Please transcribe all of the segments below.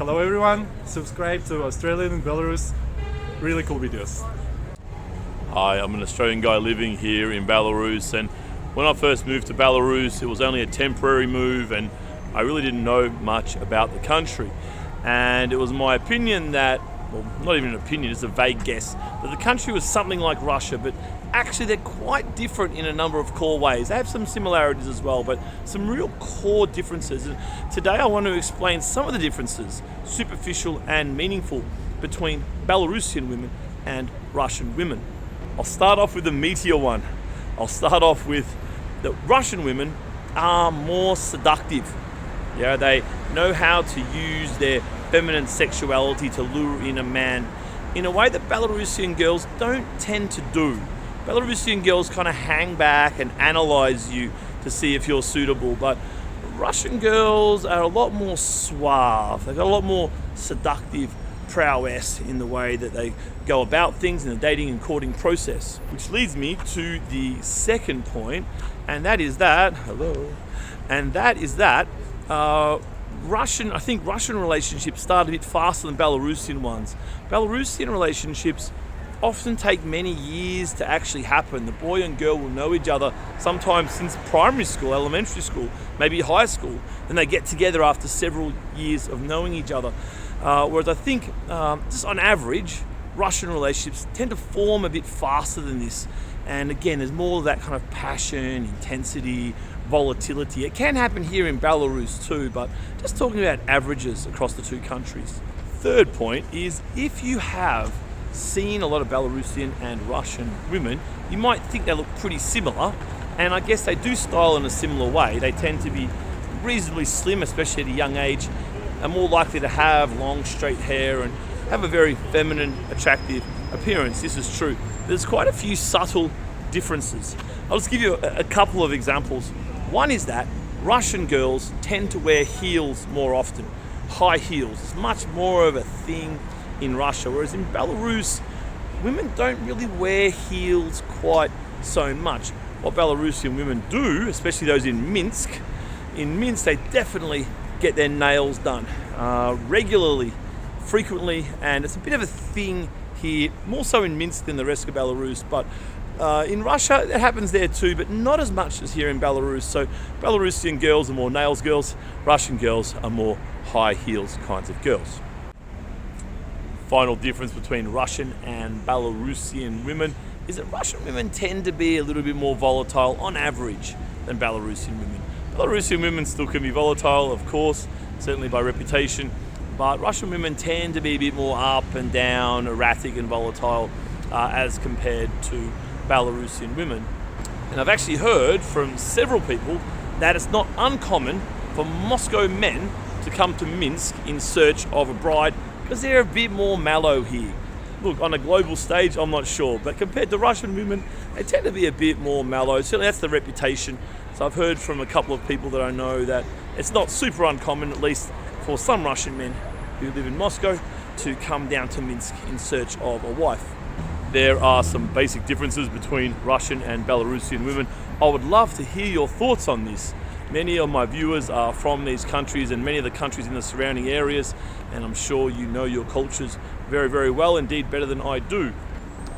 Hello everyone, subscribe to Australian and Belarus, really cool videos. Hi, I'm an Australian guy living here in Belarus, and when I first moved to Belarus it was only a temporary move and I really didn't know much about the country. And it was my opinion that, well, not even an opinion, it's a vague guess, that the country was something like Russia, but actually they're quite different in a number of core ways. They have some similarities as well, but some real core differences. And today I want to explain some of the differences, superficial and meaningful, between Belarusian women and Russian women. I'll start off with the meatier one. I'll start off with that Russian women are more seductive. Yeah, they know how to use their feminine sexuality to lure in a man in a way that Belarusian girls don't tend to do. Belarusian girls kind of hang back and analyze you to see if you're suitable, but Russian girls are a lot more suave. They've got a lot more seductive prowess in the way that they go about things in the dating and courting process. Which leads me to the second point, and that is that, I think Russian relationships start a bit faster than Belarusian ones. Belarusian relationships often take many years to actually happen. The boy and girl will know each other sometimes since primary school, elementary school, maybe high school, and they get together after several years of knowing each other. Whereas I think, just on average, Russian relationships tend to form a bit faster than this. And again, there's more of that kind of passion, intensity, volatility. It can happen here in Belarus too, but just talking about averages across the two countries. Third point is, if you have seen a lot of Belarusian and Russian women, you might think they look pretty similar, and I guess they do style in a similar way. They tend to be reasonably slim, especially at a young age, are more likely to have long straight hair and have a very feminine, attractive appearance. This is true. There's quite a few subtle differences. I'll just give you a couple of examples. One is that Russian girls tend to wear heels more often. High heels. It's much more of a thing in Russia, whereas in Belarus, women don't really wear heels quite so much. What Belarusian women do, especially those in Minsk, they definitely get their nails done regularly, frequently, and it's a bit of a thing here, more so in Minsk than the rest of Belarus, but in Russia it happens there too, but not as much as here in Belarus. So Belarusian girls are more nails girls, Russian girls are more high heels kinds of girls. Final difference between Russian and Belarusian women is that Russian women tend to be a little bit more volatile on average than Belarusian women. Belarusian women still can be volatile, of course, certainly by reputation, but Russian women tend to be a bit more up and down, erratic and volatile as compared to Belarusian women. And I've actually heard from several people that it's not uncommon for Moscow men to come to Minsk in search of a bride because they're a bit more mellow here. Look, on a global stage, I'm not sure, but compared to Russian women, they tend to be a bit more mellow. Certainly that's the reputation. So I've heard from a couple of people that I know that it's not super uncommon, at least for some Russian men who live in Moscow, to come down to Minsk in search of a wife. There are some basic differences between Russian and Belarusian women. I would love to hear your thoughts on this. Many of my viewers are from these countries and many of the countries in the surrounding areas, and I'm sure you know your cultures very, very well, indeed better than I do.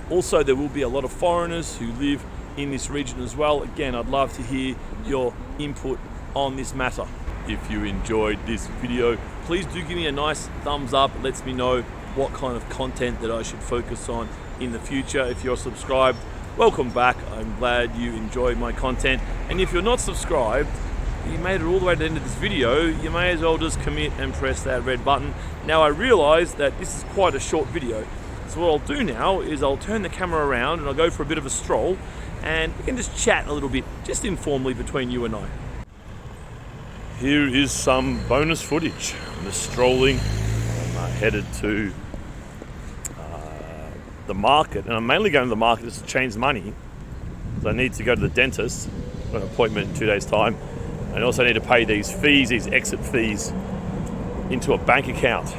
Also, there will be a lot of foreigners who live in this region as well. Again, I'd love to hear your input on this matter. If you enjoyed this video, please do give me a nice thumbs up. It lets me know what kind of content that I should focus on in the future. If you're subscribed, welcome back. I'm glad you enjoy my content. And if you're not subscribed, you made it all the way to the end of this video, you may as well just commit and press that red button. Now I realize that this is quite a short video, so what I'll do now is I'll turn the camera around and I'll go for a bit of a stroll and we can just chat a little bit, just informally between you and I. Here is some bonus footage. I'm just strolling. I'm headed to the market, and I'm mainly going to the market just to change money because I need to go to the dentist. I've got an appointment in 2 days' time. I also need to pay these fees, these exit fees, into a bank account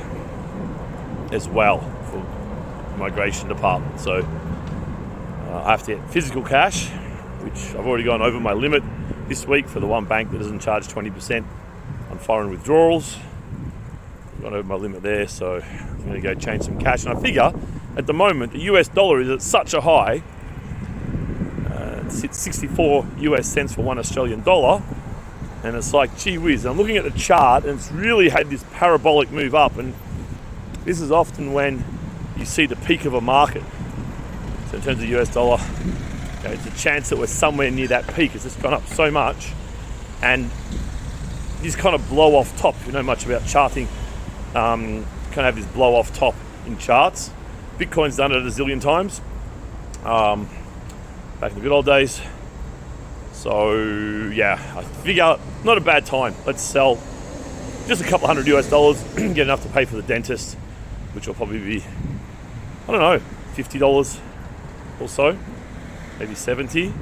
as well for the migration department. So I have to get physical cash, which I've already gone over my limit this week for the one bank that doesn't charge 20% on foreign withdrawals. I've gone over my limit there, so I'm going to go change some cash. And I figure at the moment the US dollar is at such a high, it's 64 US cents for one Australian dollar, and it's like, gee whiz. I'm looking at the chart and it's really had this parabolic move up, and this is often when you see the peak of a market. So in terms of US dollar, it's a chance that we're somewhere near that peak. It's just gone up so much, and these kind of blow off top. If you know much about charting, kind of have this blow off top in charts. Bitcoin's done it a zillion times, back in the good old days. So yeah, I figure not a bad time. Let's sell just a couple $100 US, get enough to pay for the dentist, which will probably be, I don't know, $50 or so, maybe 70,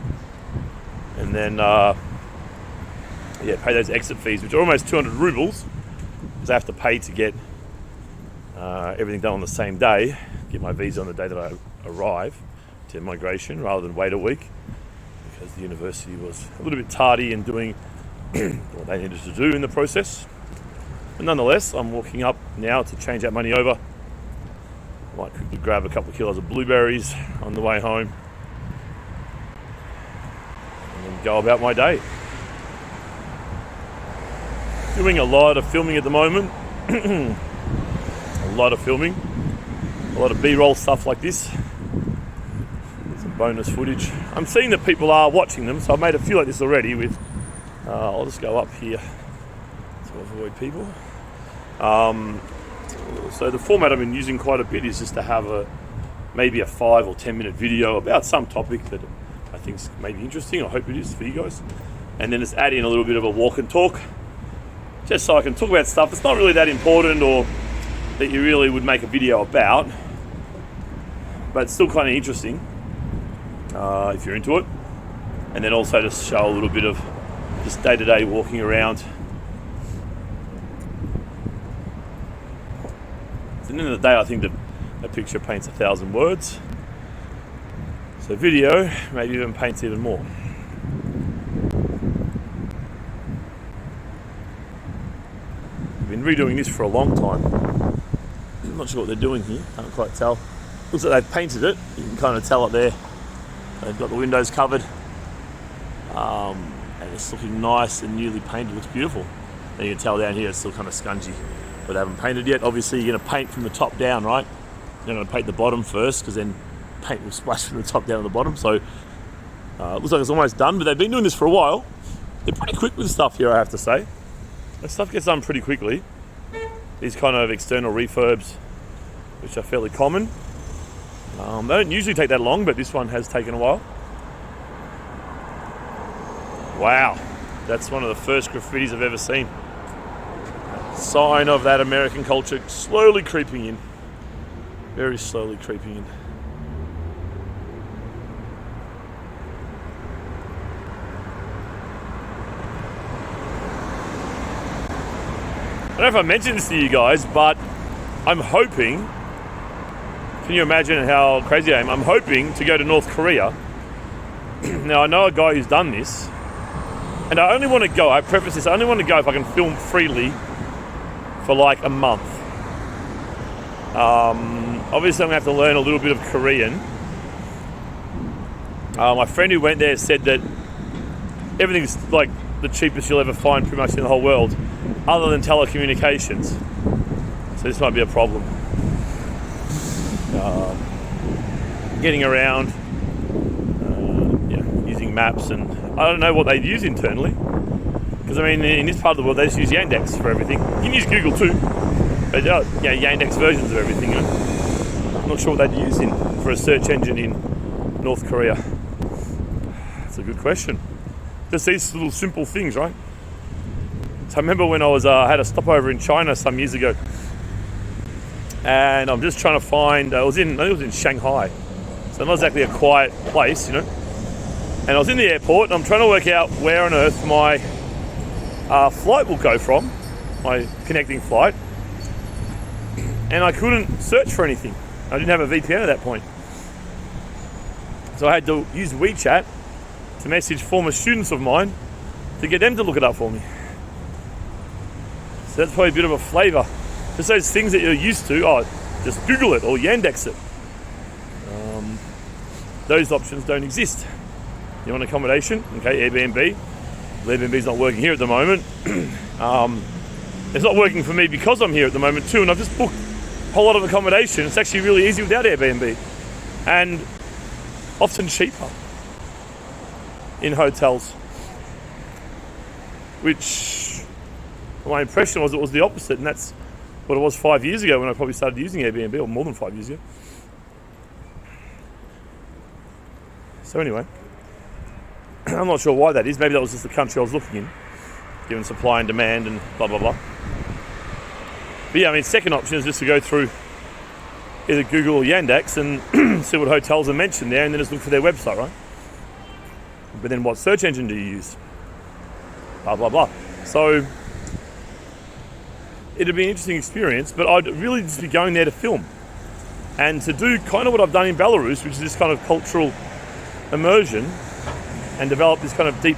and then pay those exit fees, which are almost 200 rubles, because I have to pay to get everything done on the same day, get my visa on the day that I arrive to migration, rather than wait a week, because the university was a little bit tardy in doing what they needed to do in the process. But nonetheless, I'm walking up now to change that money over. I might quickly grab a couple of kilos of blueberries on the way home, and then go about my day. Doing a lot of filming at the moment. A lot of filming. A lot of B-roll stuff like this. Some bonus footage. I'm seeing that people are watching them, so I've made a few like this already with... I'll just go up here to avoid people. So the format I've been using quite a bit is just to have maybe a 5 or 10 minute video about some topic that I think is maybe interesting. I hope it is for you guys. And then just add in a little bit of a walk and talk, just so I can talk about stuff that's not really that important or that you really would make a video about, but it's still kind of interesting if you're into it. And then also just show a little bit of just day-to-day walking around. At the end of the day, I think that a picture paints 1,000 words. So video maybe even paints even more. I've been redoing this for a long time. I'm not sure what they're doing here, can't quite tell. Looks like they've painted it, you can kind of tell it there. They've got the windows covered. And it's looking nice and newly painted, looks beautiful. And you can tell down here it's still kind of scungy, but they haven't painted yet. Obviously you're going to paint from the top down, right? You're going to paint the bottom first, because then paint will splash from the top down to the bottom. So it looks like it's almost done, but they've been doing this for a while. They're pretty quick with stuff here, I have to say. That stuff gets done pretty quickly. These kind of external refurbs, which are fairly common. They don't usually take that long, but this one has taken a while. Wow, that's one of the first graffitis I've ever seen. Sign of that American culture slowly creeping in. Very slowly creeping in. I don't know if I mentioned this to you guys, but I'm hoping, can you imagine how crazy I am? I'm hoping to go to North Korea. Now, I know a guy who's done this, and I only want to go, I preface this, I only want to go if I can film freely for like a month. Obviously, I'm going to have to learn a little bit of Korean. My friend who went there said that everything's like the cheapest you'll ever find pretty much in the whole world, other than telecommunications. So this might be a problem. Getting around, using maps, and I don't know what they'd use internally, because I mean in this part of the world they just use Yandex for everything. You can use Google too, but Yandex versions of everything. I'm not sure what they'd use for a search engine in North Korea. That's a good question. Just these little simple things, right? So I remember when I had a stopover in China some years ago, and I'm just trying to find, I think it was in Shanghai, so not exactly a quiet place, you know. And I was in the airport, and I'm trying to work out where on earth my flight will go from, my connecting flight, and I couldn't search for anything. I didn't have a VPN at that point. So I had to use WeChat to message former students of mine to get them to look it up for me. So that's probably a bit of a flavour Just those things that you're used to, just Google it or Yandex it. Those options don't exist. You want accommodation? Okay, Airbnb. Well, Airbnb's not working here at the moment. It's not working for me because I'm here at the moment too, and I've just booked a whole lot of accommodation. It's actually really easy without Airbnb, and often cheaper in hotels, which my impression was it was the opposite, and that's what it was 5 years ago when I probably started using Airbnb, or more than 5 years ago. So anyway, I'm not sure why that is. Maybe that was just the country I was looking in, given supply and demand and blah, blah, blah. But yeah, I mean, second option is just to go through either Google or Yandex and see what hotels are mentioned there, and then just look for their website, right? But then what search engine do you use? Blah, blah, blah. So it'd be an interesting experience, but I'd really just be going there to film and to do kind of what I've done in Belarus, which is this kind of cultural immersion and develop this kind of deep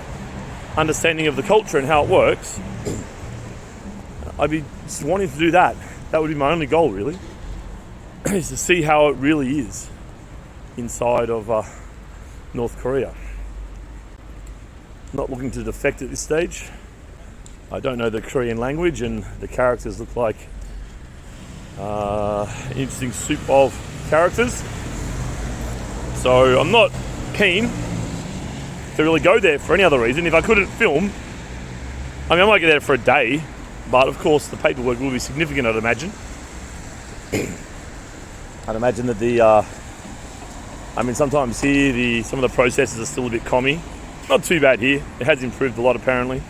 understanding of the culture and how it works. I'd be just wanting to do that. That would be my only goal, really, is to see how it really is inside of North Korea. Not looking to defect at this stage. I don't know the Korean language, and the characters look like an interesting soup of characters. So I'm not keen to really go there for any other reason. If I couldn't film, I mean, I might go there for a day, but of course the paperwork will be significant, I'd imagine. I'd imagine that sometimes here some of the processes are still a bit commie. Not too bad here. It has improved a lot apparently.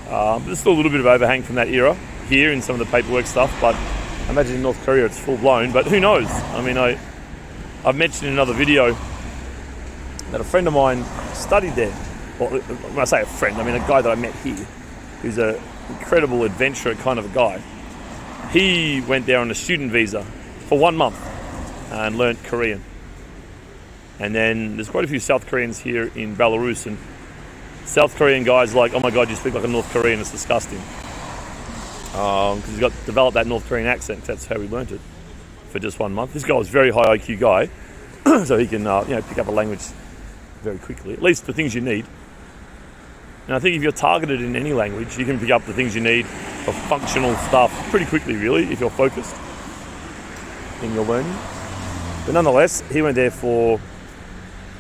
But there's still a little bit of overhang from that era here in some of the paperwork stuff, but I imagine in North Korea it's full blown, but who knows? I mean, I've mentioned in another video that a friend of mine studied there. Well, when I say a friend, I mean a guy that I met here, who's an incredible adventurer kind of a guy. He went there on a student visa for 1 month and learnt Korean. And then there's quite a few South Koreans here in Belarus, and South Korean guys are like, oh my God, you speak like a North Korean, it's disgusting. Because he's developed that North Korean accent, that's how he learnt it for just 1 month. This guy was a very high IQ guy, so he can pick up a language very quickly, at least the things you need. And I think if you're targeted in any language, you can pick up the things you need for functional stuff pretty quickly, really, if you're focused in your learning. But nonetheless, he went there for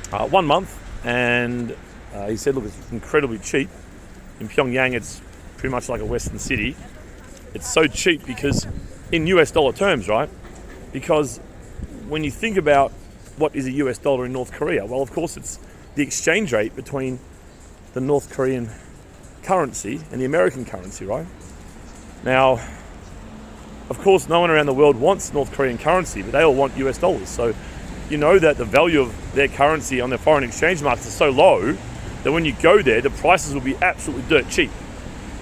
1 month, and he said, look, it's incredibly cheap. In Pyongyang, it's pretty much like a Western city. It's so cheap because, in US dollar terms, right? Because when you think about what is a US dollar in North Korea, well, of course, it's the exchange rate between the North Korean currency and the American currency, right? Now, of course, no one around the world wants North Korean currency, but they all want US dollars. So you know that the value of their currency on their foreign exchange markets is so low that when you go there, the prices will be absolutely dirt cheap.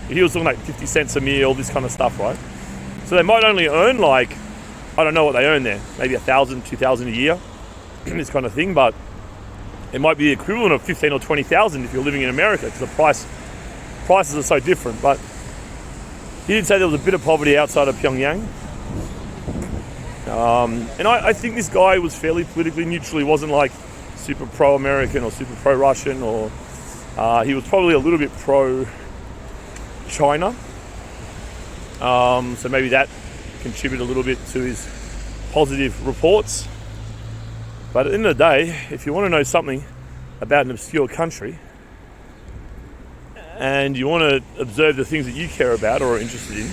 He was talking like 50 cents a meal, this kind of stuff, right? So they might only earn I don't know what they earn there, maybe 1,000, 2,000 a year, this kind of thing, but it might be the equivalent of 15 or 20,000 if you're living in America, because the prices are so different. But he did say there was a bit of poverty outside of Pyongyang. And I think this guy was fairly politically neutral. He wasn't like super pro-American or super pro-Russian, or he was probably a little bit pro-China. So maybe that contributed a little bit to his positive reports. But at the end of the day, if you want to know something about an obscure country and you want to observe the things that you care about or are interested in,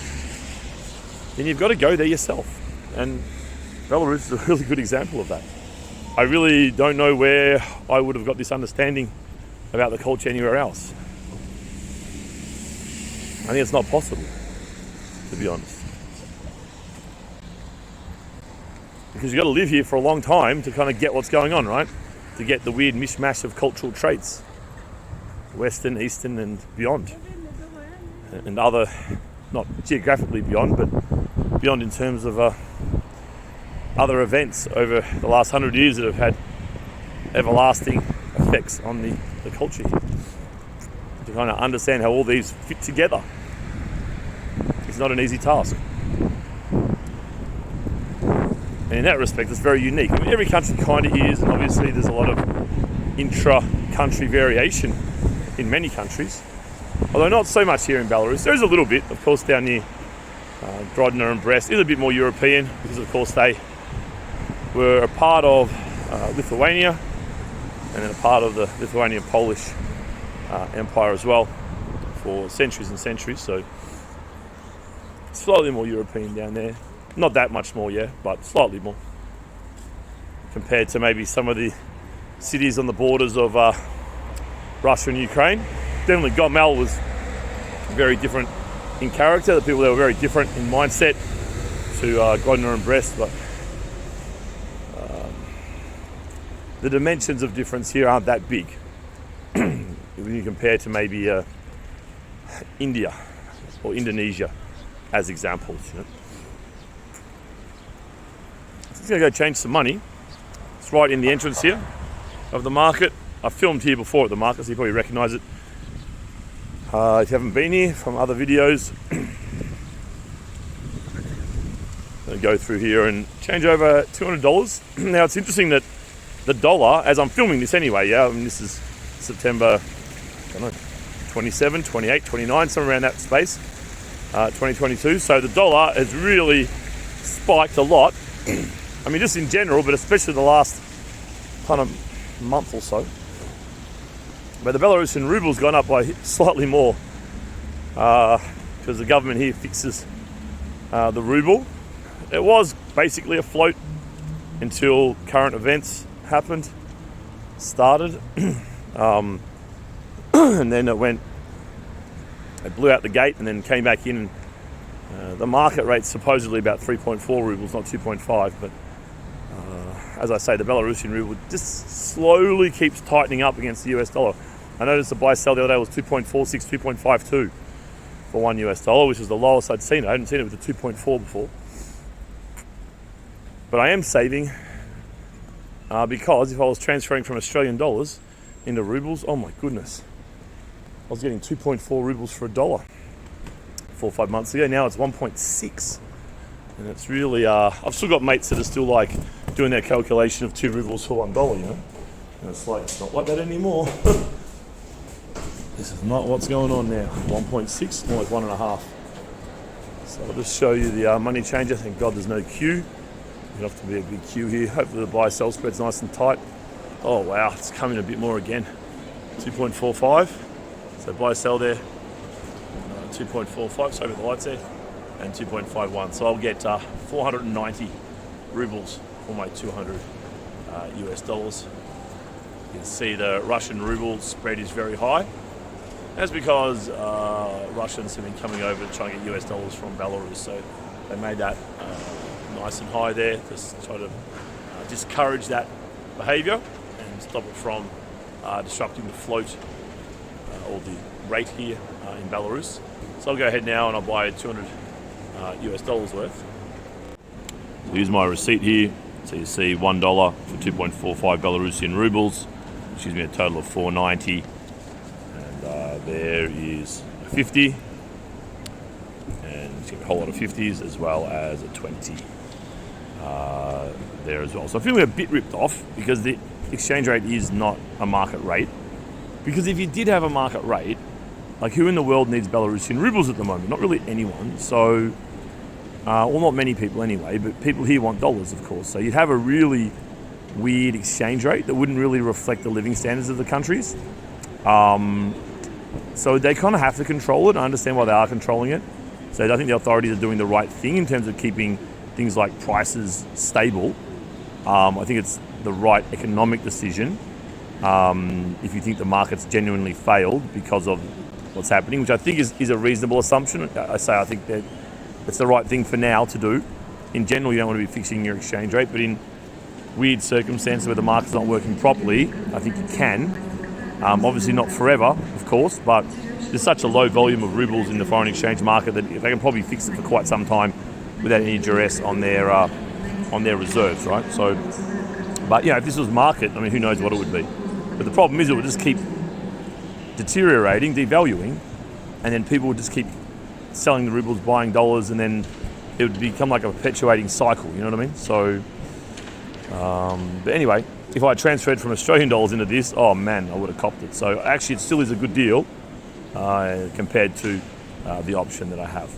then you've got to go there yourself. And Belarus is a really good example of that. I really don't know where I would have got this understanding about the culture anywhere else. I think it's not possible, to be honest. Because you've got to live here for a long time to kind of get what's going on, right? To get the weird mishmash of cultural traits. Western, Eastern and beyond. And other, not geographically beyond, but beyond in terms of other events over the last 100 years that have had everlasting effects on the culture here. To kind of understand how all these fit together. It's not an easy task. And in that respect, it's very unique. I mean, every country kind of is, and obviously there's a lot of intra-country variation in many countries. Although not so much here in Belarus. There is a little bit, of course, down near Grodno and Brest is a bit more European because, of course, they were a part of Lithuania and then a part of the Lithuanian-Polish Empire as well for centuries and centuries. So slightly more European down there. Not that much more, yeah, but slightly more compared to maybe some of the cities on the borders of Russia and Ukraine. Definitely Gomel was very different in character. The people there were very different in mindset to Grodno and Brest, but the dimensions of difference here aren't that big when you compare to maybe India or Indonesia as examples. You know? I'm just going to go change some money. It's right in the entrance here of the market. I filmed here before at the market, so you probably recognise it. If you haven't been here from other videos, I'll go through here and change over $200. Now it's interesting that the dollar, as I'm filming this anyway, yeah, I mean this is September, I don't know, 27, 28, 29, somewhere around that space, 2022. So the dollar has really spiked a lot. I mean just in general, but especially the last kind of month or so. But the Belarusian ruble's gone up by slightly more because the government here fixes the ruble. It was basically afloat until current events happened, started, and then it blew out the gate and then came back in. The market rate's supposedly about 3.4 rubles, not 2.5, but as I say, the Belarusian ruble just slowly keeps tightening up against the US dollar. I noticed the buy-sell the other day was 2.46, 2.52 for $1 US, which was the lowest I'd seen it. I hadn't seen it with the 2.4 before. But I am saving because if I was transferring from Australian dollars into rubles, oh my goodness, I was getting 2.4 rubles for $1 4 or 5 months ago. Now it's 1.6. And it's really, I've still got mates that are still like doing their calculation of 2 rubles for $1, you know. And it's like, it's not like that anymore. This is not what's going on now. 1.6, more like 1.5. So I'll just show you the money changer. Thank God there's no queue. There'll have to be a big queue here. Hopefully the buy-sell spread's nice and tight. Oh wow, it's coming a bit more again. 2.45. So buy-sell there. 2.45, sorry about the lights there. And 2.51. So I'll get 490 rubles for my 200 US dollars. You can see the Russian ruble spread is very high. That's because Russians have been coming over to try and get US dollars from Belarus, so they made that nice and high there to try to discourage that behaviour and stop it from disrupting the float or the rate here in Belarus. So I'll go ahead now and I'll buy 200 US dollars worth. So here's my receipt here. So you see $1 for 2.45 Belarusian rubles, which gives me a total of 490. There is a 50, and you get a whole lot of 50s as well as a 20 there as well. So I'm feeling a bit ripped off because the exchange rate is not a market rate. Because if you did have a market rate, like who in the world needs Belarusian rubles at the moment? Not really anyone. So, well, not many people anyway, but people here want dollars, of course. So you'd have a really weird exchange rate that wouldn't really reflect the living standards of the countries. So they kind of have to control it. I understand why they are controlling it. So I think the authorities are doing the right thing in terms of keeping things like prices stable. I think it's the right economic decision. If you think the market's genuinely failed because of what's happening, which I think is a reasonable assumption. I think that it's the right thing for now to do. In general, you don't want to be fixing your exchange rate, but in weird circumstances where the market's not working properly, I think you can. Obviously not forever, of course, but there's such a low volume of rubles in the foreign exchange market that they can probably fix it for quite some time without any duress on their reserves, right? So, but if this was market, I mean, who knows what it would be. But the problem is it would just keep deteriorating, devaluing, and then people would just keep selling the rubles, buying dollars, and then it would become like a perpetuating cycle, you know what I mean? So But anyway, if I transferred from Australian dollars into this, oh man, I would have copped it. So actually, it still is a good deal compared to the option that I have.